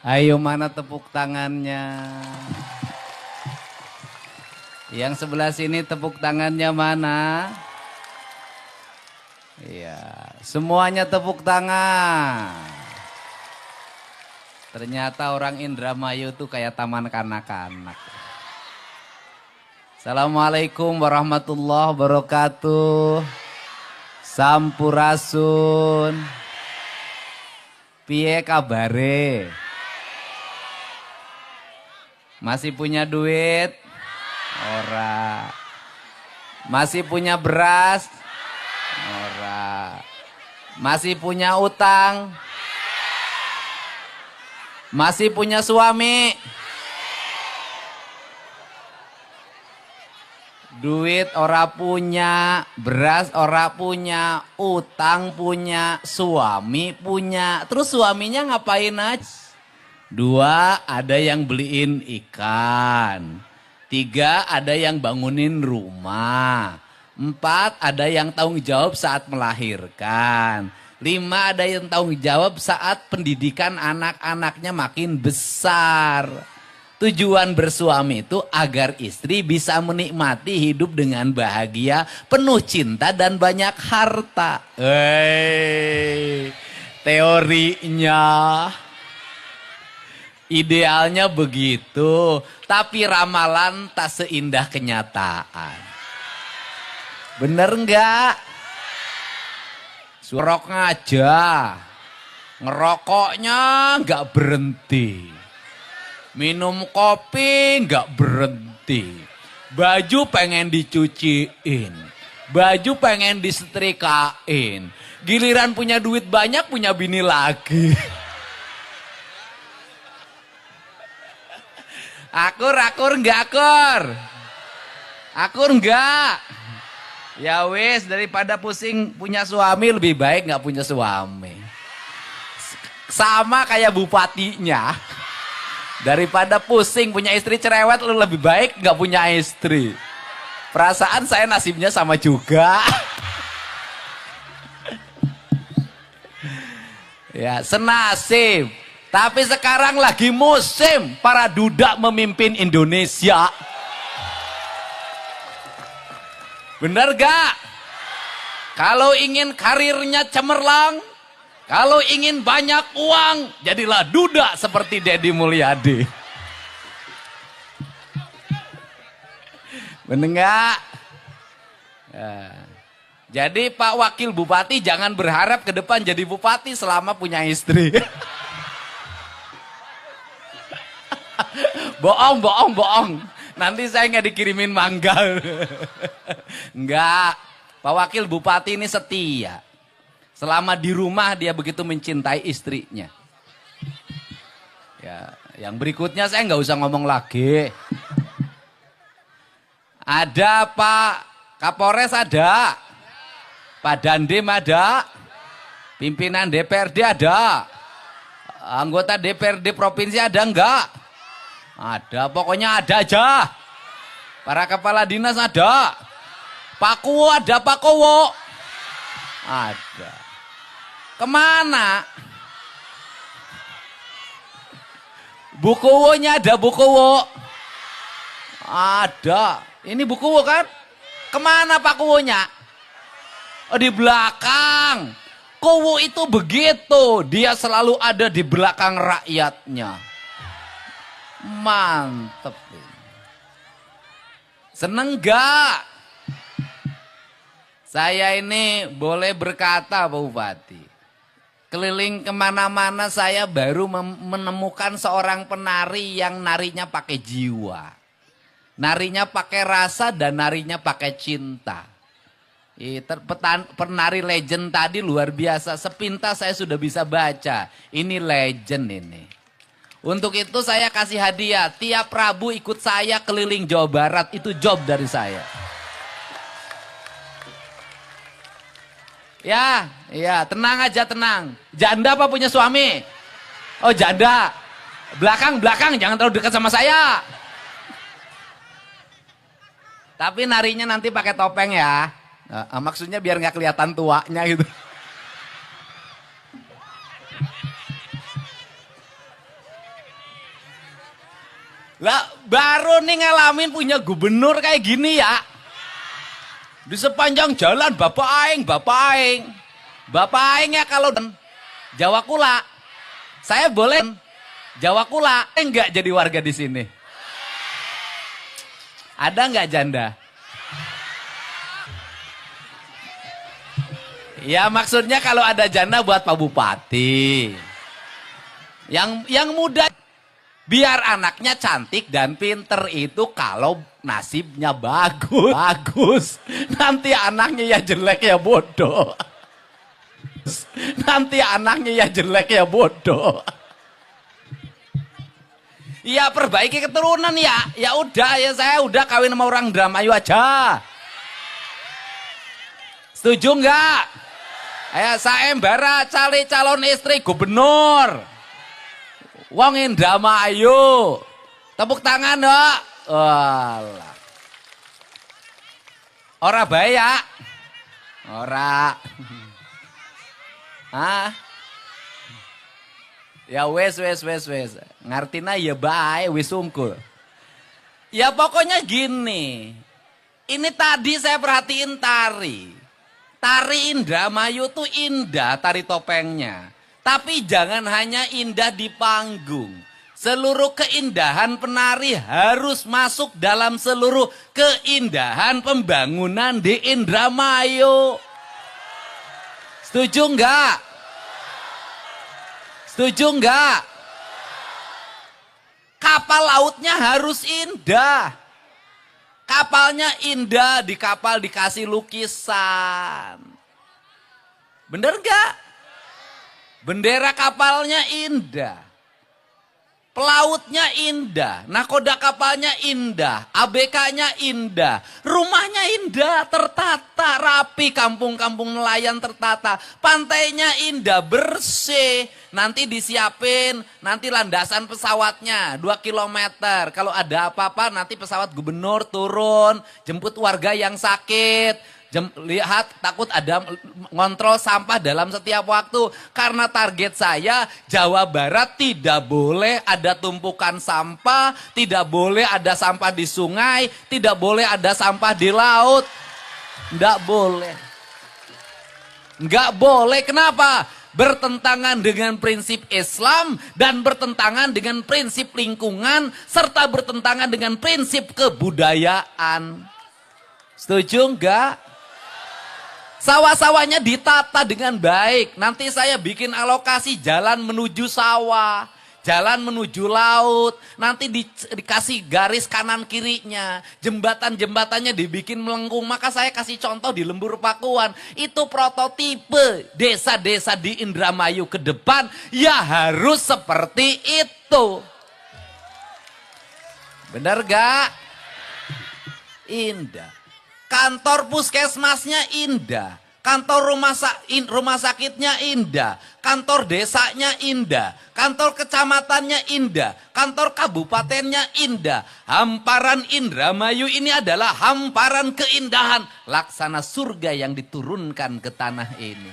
Ayo mana tepuk tangannya? Yang sebelah sini tepuk tangannya mana? Iya, semuanya tepuk tangan. Ternyata orang Indramayu tuh kayak taman kanak-kanak. Assalamualaikum warahmatullahi wabarakatuh. Sampurasun. Piye kabare? Masih punya duit? Ora. Masih punya beras? Ora. Masih punya utang? Masih punya suami? Duit ora punya, beras ora punya, utang punya, suami punya. Terus suaminya ngapain aja? 2, ada yang beliin ikan. 3, ada yang bangunin rumah. 4, ada yang tanggung jawab saat melahirkan. 5, ada yang tanggung jawab saat pendidikan anak-anaknya makin besar. Tujuan bersuami itu agar istri bisa menikmati hidup dengan bahagia, penuh cinta dan banyak harta. Teorinya, idealnya begitu, tapi ramalan tak seindah kenyataan. Bener enggak? Surok aja, ngerokoknya enggak berhenti. Minum kopi nggak berhenti. Baju pengen dicuciin. Baju pengen disetrikain. Giliran punya duit banyak punya bini lagi. Akur nggak akur? Akur nggak? Ya wis, daripada pusing punya suami lebih baik nggak punya suami. Sama kayak bupatinya. Daripada pusing punya istri cerewet, lu lebih baik gak punya istri. Perasaan saya nasibnya sama juga. Ya, senasib. Tapi sekarang lagi musim para duda memimpin Indonesia. Bener gak? Kalau ingin karirnya cemerlang, kalau ingin banyak uang, jadilah duda seperti Deddy Mulyadi. Bener nggak? Ya. Jadi Pak Wakil Bupati jangan berharap ke depan jadi bupati selama punya istri. Bohong. Nanti saya nggak dikirimin mangga. Enggak. Pak Wakil Bupati ini setia. Selama di rumah dia begitu mencintai istrinya. Ya, yang berikutnya saya nggak usah ngomong lagi. Ada Pak Kapolres ada, Pak Dandim ada, pimpinan DPRD ada, anggota DPRD provinsi ada enggak? Ada, pokoknya ada aja. Para kepala dinas ada, Pak Kuwo ada, Pak Kuwo ada. Kemana? Bukuwonya ada, Bukuwo. Ada. Ini Bukuwo kan? Kemana Pak Kuwonya? Oh, di belakang. Kuwo itu begitu. Dia selalu ada di belakang rakyatnya. Mantep. Seneng gak? Saya ini boleh berkata Pak Bupati. Keliling kemana-mana saya baru menemukan seorang penari yang narinya pakai jiwa. Narinya pakai rasa dan narinya pakai cinta. Penari legend tadi luar biasa. Sepintas saya sudah bisa baca. Ini legend ini. Untuk itu saya kasih hadiah. Tiap Rabu ikut saya keliling Jawa Barat. Itu job dari saya. Ya, tenang aja, tenang. Janda apa punya suami? Oh, janda. Belakang, jangan terlalu dekat sama saya. Tapi narinya nanti pakai topeng ya. Maksudnya biar nggak kelihatan tuanya gitu. Lah baru nih ngalamin punya gubernur kayak gini ya. Di sepanjang jalan Bapak Aing. Bapak Aing ya kalau Jawa Kula. Saya boleh Jawa Kula. Enggak jadi warga di sini. Ada enggak janda? Ya maksudnya kalau ada janda buat Pak Bupati. Yang muda. Biar anaknya cantik dan pinter itu kalau nasibnya bagus. Nanti anaknya ya jelek ya bodoh. Nanti anaknya ya jelek ya bodoh. Ya perbaiki keturunan ya. Ya udah ya saya udah kawin sama orang Indramayu aja. Setuju nggak? Ayo saya embara cari calon istri gubernur. Wong Indramayu. Tepuk tangan, Dok. Walah. Ora bae ya. Ora. Hah? Ya wes. Ngartina ya bae wis sungkul. Ya pokoknya gini. Ini tadi saya perhatiin tari. Tari Indramayu tuh indah tari topengnya. Tapi jangan hanya indah di panggung. Seluruh keindahan penari harus masuk dalam seluruh keindahan pembangunan di Indramayu. Setuju enggak? Setuju enggak? Kapal lautnya harus indah. Kapalnya indah, di kapal dikasih lukisan. Bener enggak? Bendera kapalnya indah. Pelautnya indah. Nakoda kapalnya indah. ABK-nya indah. Rumahnya indah, tertata, rapi. Kampung-kampung nelayan tertata. Pantainya indah, bersih. Nanti disiapin, nanti landasan pesawatnya 2 kilometer. Kalau ada apa-apa nanti pesawat gubernur turun. Jemput warga yang sakit. Lihat takut ada ngontrol sampah dalam setiap waktu. Karena target saya Jawa Barat tidak boleh ada tumpukan sampah. Tidak boleh ada sampah di sungai. Tidak boleh ada sampah di laut. Nggak boleh. Nggak boleh, kenapa? Bertentangan dengan prinsip Islam dan bertentangan dengan prinsip lingkungan. Serta bertentangan dengan prinsip kebudayaan. Setuju nggak? Sawah-sawahnya ditata dengan baik. Nanti saya bikin alokasi jalan menuju sawah. Jalan menuju laut. Nanti dikasih garis kanan kirinya. Jembatan-jembatannya dibikin melengkung. Maka saya kasih contoh di Lembur Pakuan. Itu prototipe desa-desa di Indramayu ke depan. Ya harus seperti itu. Benar gak? Indah. Kantor puskesmasnya indah, kantor rumah sakitnya indah, kantor desanya indah, kantor kecamatannya indah, kantor kabupatennya indah. Hamparan Indramayu ini adalah hamparan keindahan, laksana surga yang diturunkan ke tanah ini.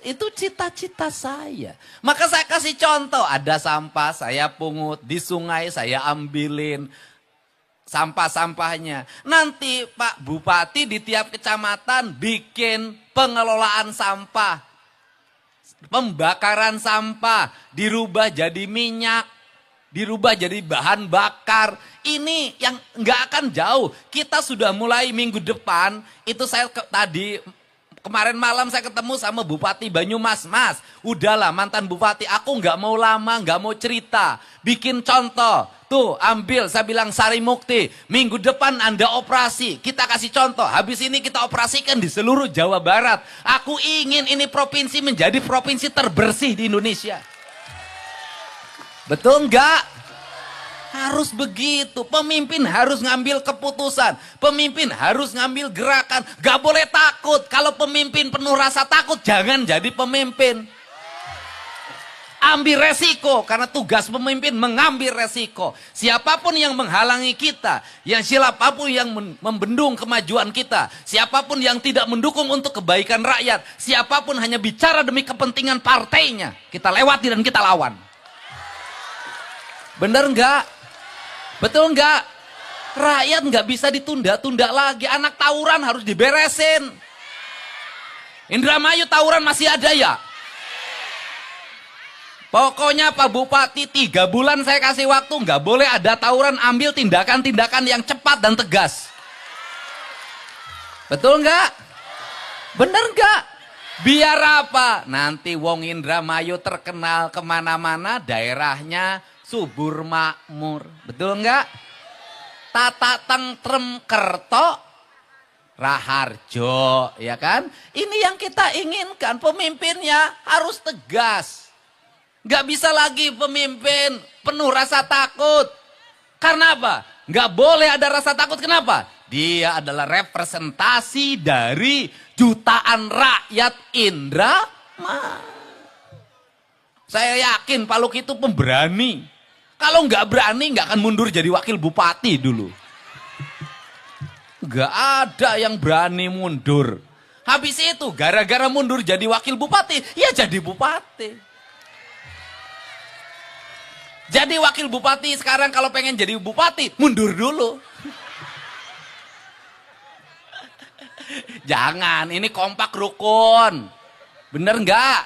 Itu cita-cita saya. Maka saya kasih contoh, ada sampah saya pungut, di sungai saya ambilin sampah-sampahnya. Nanti Pak Bupati di tiap kecamatan bikin pengelolaan sampah. Pembakaran sampah dirubah jadi minyak, dirubah jadi bahan bakar. Ini yang nggak akan jauh. Kita sudah mulai minggu depan, itu saya kemarin malam saya ketemu sama Bupati Banyumas. Mas, udahlah mantan Bupati, aku nggak mau lama, nggak mau cerita. Bikin contoh. Tuh ambil, saya bilang Sari Mukti, minggu depan Anda operasi, kita kasih contoh, habis ini kita operasikan di seluruh Jawa Barat. Aku ingin ini provinsi menjadi provinsi terbersih di Indonesia. Betul nggak? Harus begitu, pemimpin harus ngambil keputusan, pemimpin harus ngambil gerakan, gak boleh takut. Kalau pemimpin penuh rasa takut, jangan jadi pemimpin. Ambil resiko, karena tugas pemimpin mengambil resiko. Siapapun yang menghalangi kita, siapapun yang membendung kemajuan kita, siapapun yang tidak mendukung untuk kebaikan rakyat, siapapun hanya bicara demi kepentingan partainya, kita lewati dan kita lawan. Bener nggak? Betul nggak? Rakyat nggak bisa ditunda-tunda lagi. Anak tawuran harus diberesin. Indramayu tawuran masih ada ya? Pokoknya Pak Bupati 3 bulan saya kasih waktu. Nggak boleh ada tawuran, ambil tindakan-tindakan yang cepat dan tegas. Betul nggak? Bener nggak? Biar apa? Nanti wong Indramayu terkenal kemana-mana, daerahnya subur makmur. Betul nggak? Tata tentrem kerto Raharjo, ya kan? Ini yang kita inginkan, pemimpinnya harus tegas. Nggak bisa lagi pemimpin penuh rasa takut. Karena apa? Nggak boleh ada rasa takut, kenapa? Dia adalah representasi dari jutaan rakyat Indramayu. Saya yakin Pak Luki itu pemberani. Kalau nggak berani nggak akan mundur jadi wakil bupati dulu. Nggak ada yang berani mundur. Habis itu gara-gara mundur jadi wakil bupati, ya jadi bupati. Jadi wakil bupati sekarang kalau pengen jadi bupati, mundur dulu. Jangan, ini kompak rukun. Bener nggak?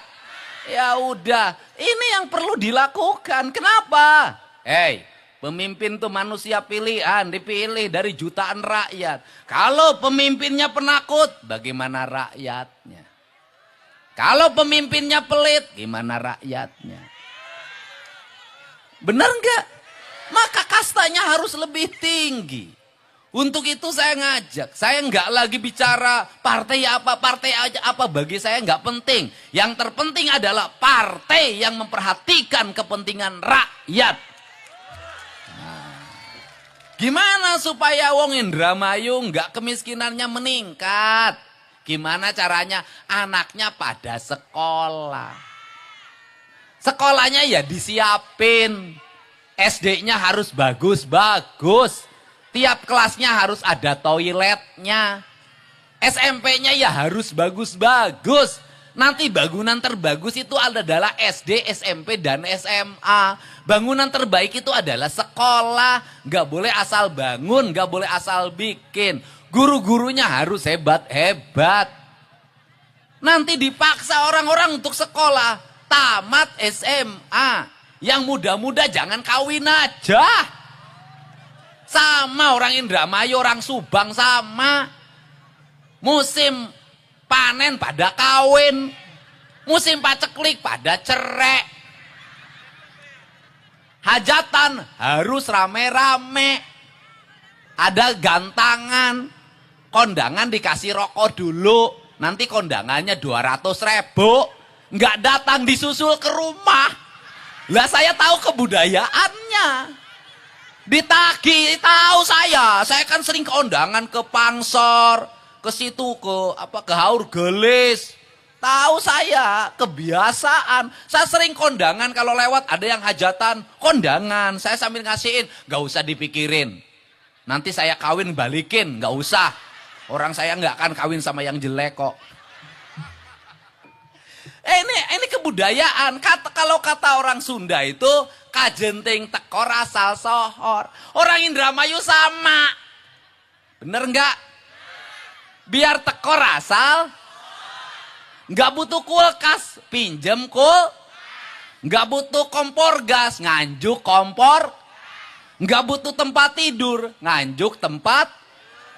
Ya udah, ini yang perlu dilakukan. Kenapa? Pemimpin tuh manusia pilihan, dipilih dari jutaan rakyat. Kalau pemimpinnya penakut, bagaimana rakyatnya? Kalau pemimpinnya pelit, gimana rakyatnya? Benar nggak? Maka kastanya harus lebih tinggi. Untuk itu saya ngajak, saya nggak lagi bicara partai aja apa, bagi saya nggak penting. Yang terpenting adalah partai yang memperhatikan kepentingan rakyat. Gimana supaya wong Indramayu nggak kemiskinannya meningkat? Gimana caranya? Anaknya pada sekolah. Sekolahnya ya disiapin. SD-nya harus bagus-bagus. Tiap kelasnya harus ada toiletnya. SMP-nya ya harus bagus-bagus. Nanti bangunan terbagus itu adalah SD, SMP, dan SMA. Bangunan terbaik itu adalah sekolah. Gak boleh asal bangun, gak boleh asal bikin. Guru-gurunya harus hebat-hebat. Nanti dipaksa orang-orang untuk sekolah. Tamat SMA. Yang muda-muda jangan kawin aja. Sama orang Indramayu, orang Subang sama. Musim panen pada kawin. Musim paceklik pada cerai. Hajatan harus rame-rame. Ada gantangan. Kondangan dikasih rokok dulu. Nanti kondangannya 200.000. Nggak datang disusul ke rumah. Lah saya tahu kebudayaannya. Ditagih, tahu saya. Saya kan sering kondangan ke Pangsor. Ke situ, ke Haur Gelis. Tahu saya, kebiasaan. Saya sering kondangan kalau lewat ada yang hajatan, kondangan. Saya sambil ngasihin, gak usah dipikirin. Nanti saya kawin balikin, gak usah. Orang saya gak akan kawin sama yang jelek kok. Ini kebudayaan. Kalau kata orang Sunda itu, kajenting tekor asal sohor. Orang Indramayu sama. Bener gak? Biar tekor asal, nggak butuh kulkas, pinjem nggak butuh kompor gas, nganjuk kompor, nggak butuh tempat tidur, nganjuk tempat,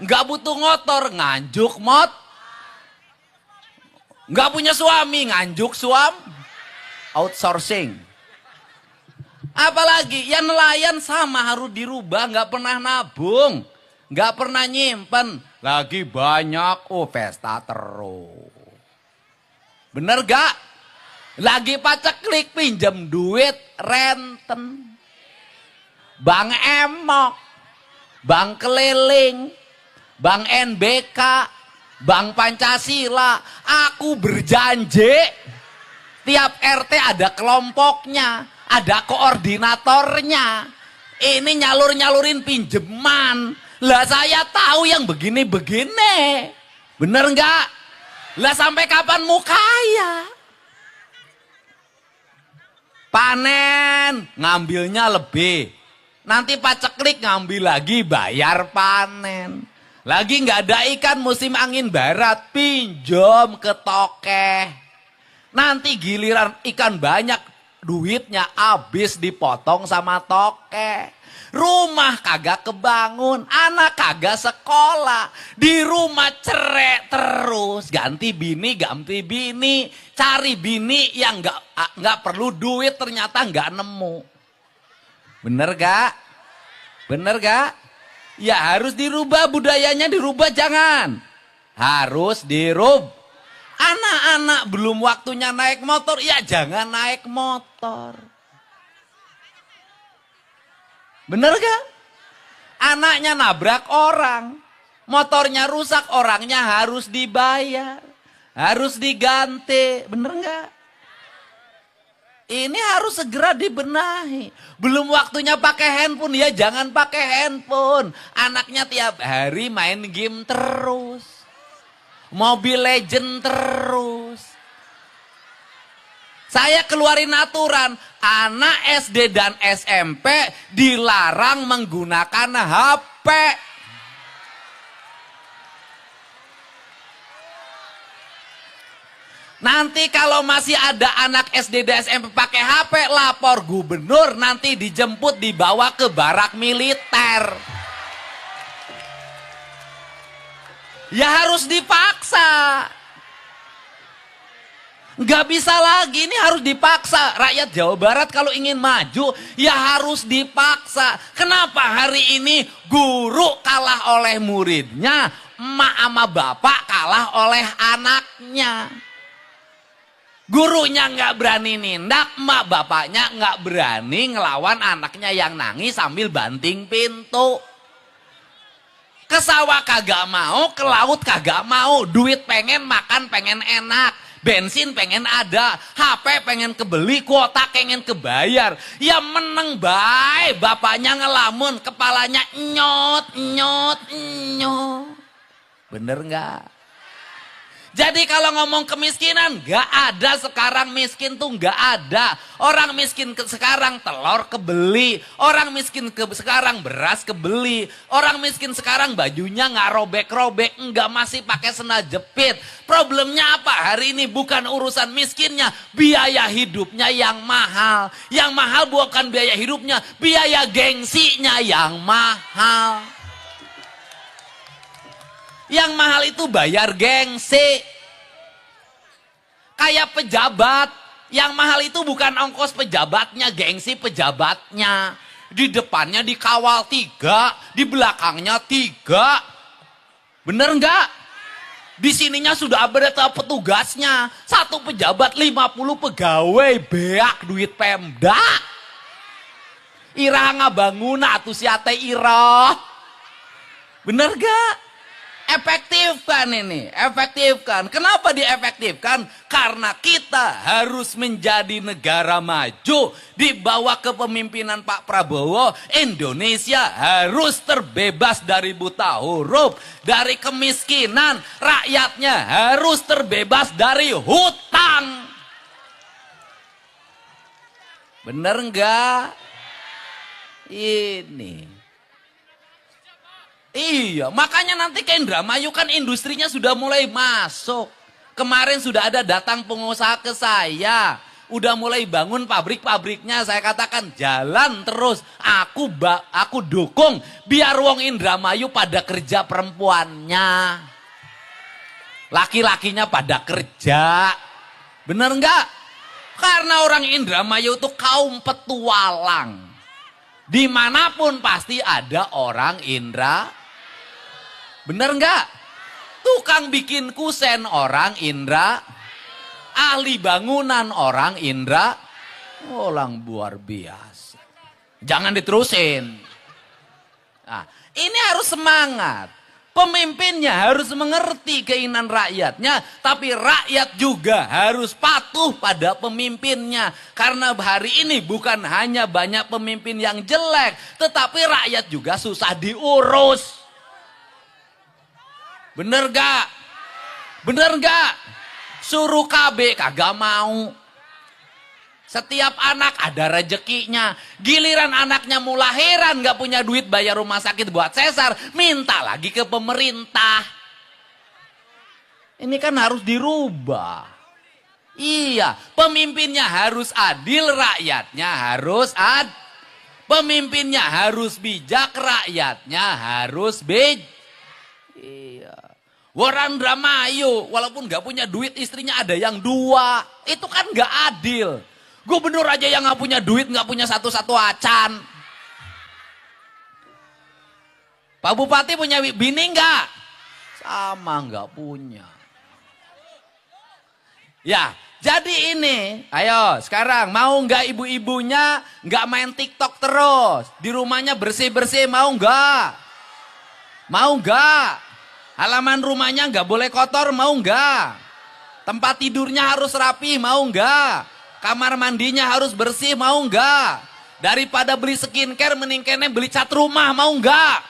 nggak butuh motor, nganjuk nggak punya suami, nganjuk outsourcing. Apalagi yang nelayan sama harus dirubah, nggak pernah nabung, nggak pernah nyimpen. Lagi banyak, pesta terus. Bener gak? Lagi paceklik pinjam duit renten. Bank Emok, Bank Keliling, Bank NBK, Bank Pancasila. Aku berjanji tiap RT ada kelompoknya, ada koordinatornya. Ini nyalur-nyalurin pinjeman. Lah saya tahu yang begini-begini. Bener nggak? Lah sampai kapan mau kaya? Panen, ngambilnya lebih. Nanti paceklik ngambil lagi, bayar panen. Lagi nggak ada ikan musim angin barat, pinjam ke tokeh. Nanti giliran ikan banyak, duitnya habis dipotong sama tokeh. Rumah kagak kebangun, anak kagak sekolah. Di rumah cerai terus, ganti bini, cari bini yang nggak perlu duit ternyata nggak nemu. Bener gak? Bener gak? Ya harus dirubah, budayanya dirubah, jangan. Harus dirubah. Anak-anak belum waktunya naik motor, ya jangan naik motor. Bener gak? Anaknya nabrak orang, motornya rusak, orangnya harus dibayar, harus diganti. Bener gak? Ini harus segera dibenahi. Belum waktunya pakai handphone, ya jangan pakai handphone. Anaknya tiap hari main game terus. Mobile Legend terus. Saya keluarin aturan, anak SD dan SMP dilarang menggunakan HP. Nanti kalau masih ada anak SD dan SMP pakai HP, lapor gubernur, nanti dijemput dibawa ke barak militer. Ya harus dipaksa. Nggak bisa lagi, ini harus dipaksa. Rakyat Jawa Barat kalau ingin maju, ya harus dipaksa. Kenapa hari ini guru kalah oleh muridnya, emak sama bapak kalah oleh anaknya? Gurunya nggak berani nindak, emak bapaknya nggak berani ngelawan anaknya yang nangis sambil banting pintu. Ke sawah kagak mau, ke laut kagak mau, duit pengen, makan pengen enak, bensin pengen ada, HP pengen kebeli, kuota pengen kebayar. Ya meneng bae, bapaknya ngelamun, kepalanya nyot. Bener nggak? Jadi kalau ngomong kemiskinan, nggak ada sekarang miskin tuh nggak ada. Orang miskin sekarang telur kebeli, orang miskin sekarang beras kebeli, orang miskin sekarang bajunya nggak robek-robek, nggak masih pakai sendal jepit. Problemnya apa? Hari ini bukan urusan miskinnya, biaya hidupnya yang mahal. Yang mahal bukan biaya hidupnya, biaya gengsinya yang mahal. Yang mahal itu bayar gengsi. Kayak pejabat. Yang mahal itu bukan ongkos pejabatnya, gengsi pejabatnya. Di depannya dikawal 3, di belakangnya 3. Bener nggak? Di sininya sudah ada petugasnya. Satu pejabat 50 pegawai, beak duit Pemda. Irah ngabangun atuh siate irah. Bener gak? Efektif kan ini, efektif kan. Kenapa diefektifkan? Karena kita harus menjadi negara maju. Di bawah kepemimpinan Pak Prabowo, Indonesia harus terbebas dari buta huruf, dari kemiskinan. Rakyatnya harus terbebas dari hutang. Bener enggak? Ini. Iya, makanya nanti ke Indramayu kan industrinya sudah mulai masuk. Kemarin sudah ada datang pengusaha ke saya. Udah mulai bangun pabrik-pabriknya. Saya katakan jalan terus. Aku dukung biar wong Indramayu pada kerja perempuannya. Laki-lakinya pada kerja. Bener enggak? Karena orang Indramayu itu kaum petualang. Dimanapun pasti ada orang Indra. Bener nggak? Tukang bikin kusen orang Indra. Ahli bangunan orang Indra. Orang luar biasa. Jangan diterusin. Nah, ini harus semangat. Pemimpinnya harus mengerti keinginan rakyatnya. Tapi rakyat juga harus patuh pada pemimpinnya. Karena hari ini bukan hanya banyak pemimpin yang jelek. Tetapi rakyat juga susah diurus. Bener gak? Bener gak? Suruh KB kagak mau. Setiap anak ada rezekinya. Giliran anaknya mau lahiran gak punya duit bayar rumah sakit buat sesar, minta lagi ke pemerintah. Ini kan harus dirubah. Iya, pemimpinnya harus adil, rakyatnya harus pemimpinnya harus bijak, rakyatnya harus Iya. Orang Indramayu, walaupun gak punya duit, istrinya ada yang 2. Itu kan gak adil. Gubernur aja yang gak punya duit, gak punya satu-satu acan. Pak Bupati punya bini gak? Sama gak punya. Ya, jadi ini, ayo sekarang mau gak ibu-ibunya gak main TikTok terus? Di rumahnya bersih-bersih mau gak? Mau gak? Halaman rumahnya gak boleh kotor mau gak? Tempat tidurnya harus rapi mau gak? Kamar mandinya harus bersih mau gak? Daripada beli skincare mending kene beli cat rumah mau gak?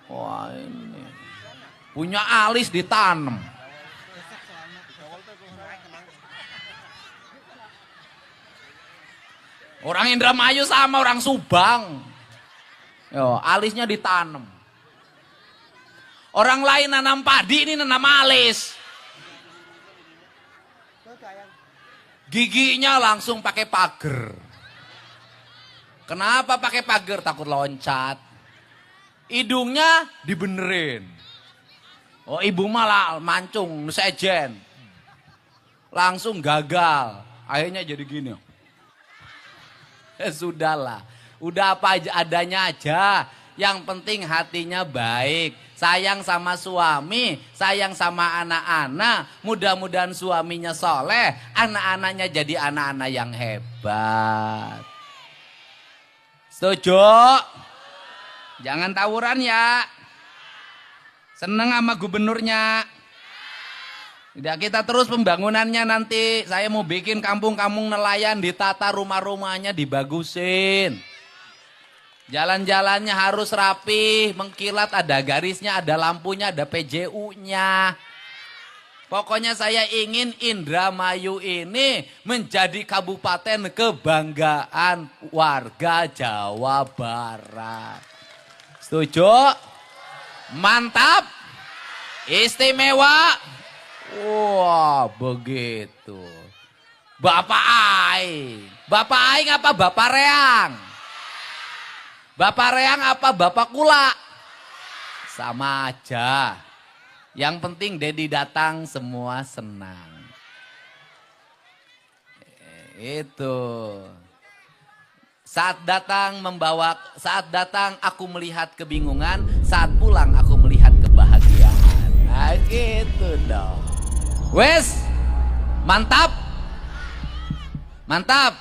Wah ini punya alis ditanam. Orang Indramayu sama orang Subang. Yo, alisnya ditanam. Orang lain nanam padi, ini nanam alis. Giginya langsung pakai pagar. Kenapa pakai pagar? Takut loncat. Hidungnya dibenerin. Oh, ibu malah mancung, sejen. Langsung gagal. Akhirnya jadi gini. Sudahlah. Udah apa aja adanya aja. Yang penting hatinya baik. Sayang sama suami, sayang sama anak-anak. Mudah-mudahan suaminya soleh, anak-anaknya jadi anak-anak yang hebat. Setuju? Jangan tawuran ya. Seneng sama gubernurnya. Tidak, kita terus pembangunannya nanti. Saya mau bikin kampung-kampung nelayan, ditata rumah-rumahnya, dibagusin. Jalan-jalannya harus rapi, mengkilat, ada garisnya, ada lampunya, ada PJU-nya. Pokoknya saya ingin Indramayu ini menjadi kabupaten kebanggaan warga Jawa Barat. Setuju? Mantap? Istimewa? Wah, begitu. Bapak Aing. Bapak Aing apa Bapak Reang? Bapak Reang apa Bapak Kula? Sama aja. Yang penting Dedi datang semua senang. Itu. Saat datang aku melihat kebingungan, saat pulang aku melihat kebahagiaan. Nah gitu dong. Wes, mantap. Mantap.